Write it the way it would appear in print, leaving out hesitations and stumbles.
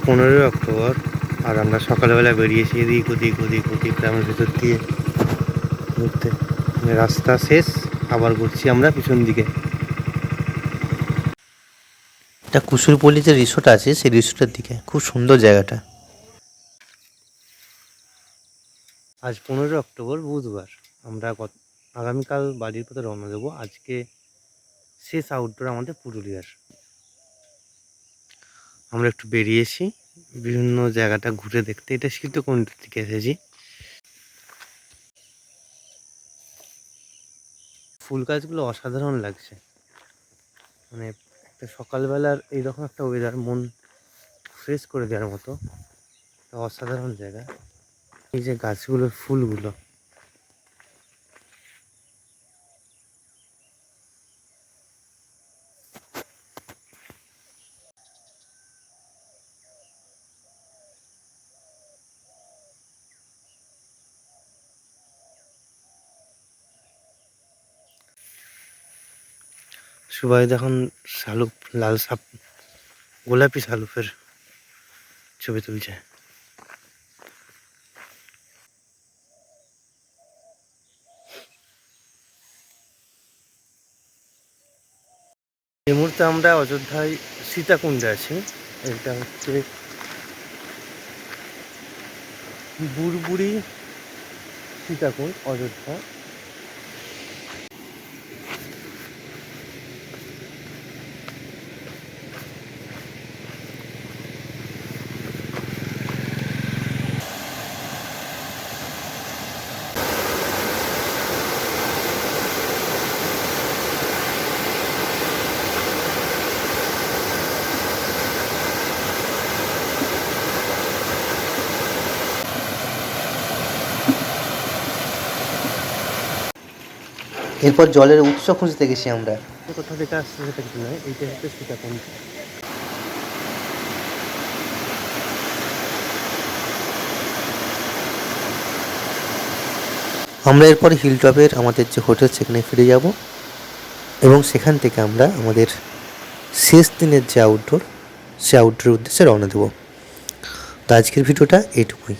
15ই October, আর আমরা সকালবেলা বেরিয়েছি এদিক ওদিক গ্রামের ভিতর দিয়ে ঘুরতে। রাস্তা শেষ, আবার ঘুরছি আমরা পিছন দিকে। এটা কুসুরপল্লী যে রিসোর্ট আছে সেই রিসোর্টের দিকে, খুব সুন্দর জায়গাটা। আজ 15ই অক্টোবর বুধবার, আমরা আগামীকাল বাড়ির পথে রওনা দেবো। আজকে শেষ আউটডোর আমাদের পুরুলিয়ার। আমরা একটু বেরিয়েছি বিভিন্ন জায়গাটা ঘুরে দেখতে। এটা সীতাকুণ্ডের দিকে এসেছি। ফুল গাছগুলো অসাধারণ লাগছে, মানে একটা সকালবেলার এইরকম একটা ওয়েদার মন ফ্রেশ করে দেওয়ার মতো অসাধারণ জায়গা। এই যে গাছগুলোর ফুলগুলো, সবাই দেখুন শালুক, লাল সাপ, গোলাপি শালুকের ছবি তুলছে। এই মুহূর্তে আমরা অযোধ্যায় সীতাকুণ্ডে আছি। এটা হচ্ছে বুড়বুড়ি সীতাকুণ্ড, অযোধ্যা। এরপর জলের উৎস খুঁজতে গেছি আমরা। কোথা থেকে আসছে সেটা কিছু নয়, এইটা হচ্ছে সীতাকুণ্ড। আমরা এরপরে হিলটপের আমাদের যে হোটেল সেখানে ফিরে যাব এবং সেখান থেকে আমরা আমাদের শেষ দিনের যে আউটডোর, সে আউটডোরের উদ্দেশ্যে রওনা দেব। তো আজকের ভিডিওটা এইটুকুই।